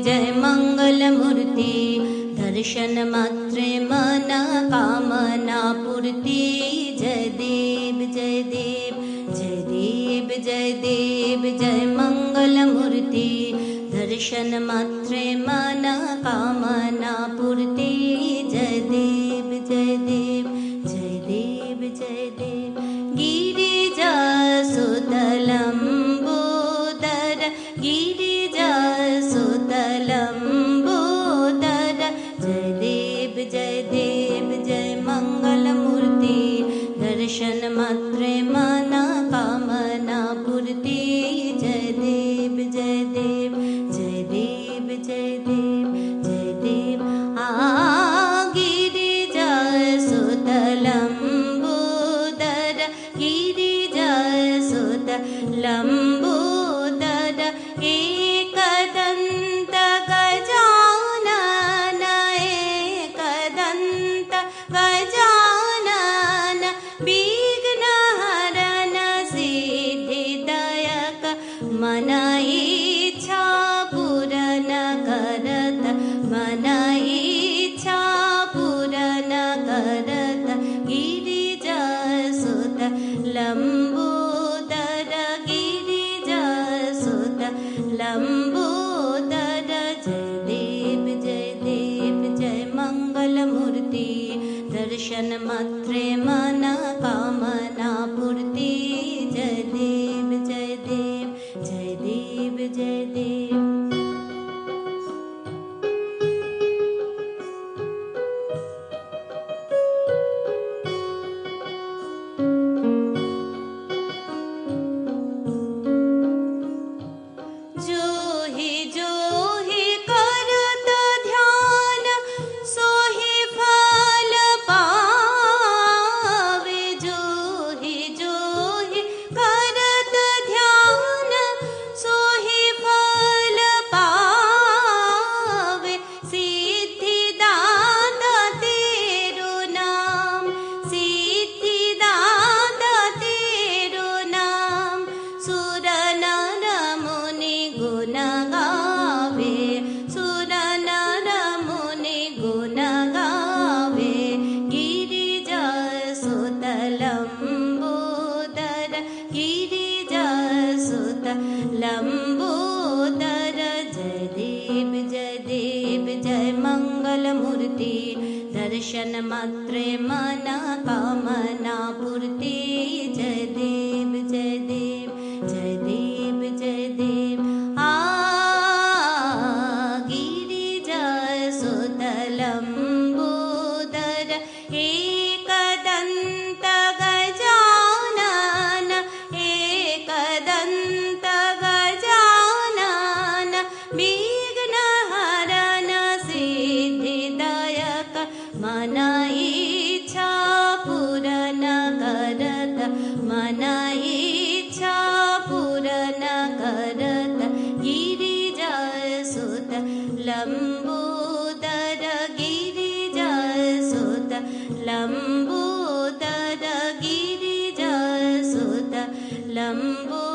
जय मंगलमूर्ति दर्शन मात्रे मना कामना पूर्ति जय देव जय मंगलमूर्ति दर्शन मात्रे मना कामना पूर्ति जय देव गिरिजा सुतलंबोदर गिरिजा सुतलंबोदर जय देव जय मंगलमूर्ति दर्शन मात्रे मना कामना पूर्ति जय देव गिरिजा सुतलंबोदर गिरिजा सुतलंबोदर एकदंत गजानन एकदंत गजानन विघ्नहरन सिद्धिदायक मन इच्छा पूरन करत मन इच्छा पूरन करत गिरिजा सुतलंबोदर गिरिजा सुतलंबोदर जय देव जय मंगलमूर्ति दर्शन मात्रे मना कामना पूर्ति जय देव जोहि करत ध्यान सोहि फल पावे जोहि करत ध्यान सोहि फल पावे सिद्धिदाता तेरो नाम सिद्धिदाता तेरो नाम सुर नर मुनि गुण गावे सुर नर मुनि गुण गावे गिरिजा सुतलंबोदर गिरिजा सुतलंबोदर जय देव जय मंगलमूर्ति दर्शन मात्रे मना कामना पूर्ति जय देव गिरिजा सुतलंबोदर एकदंत गजानन एकदंत गजानन विघ्नहरन सिद्धिदायक मन इच्छा पूरन करत मन इच्छा पूरन करत गिरिजा सुतलंबोदर गिरिजा सुतलंबोदर गिरिजा सुतलंबोदर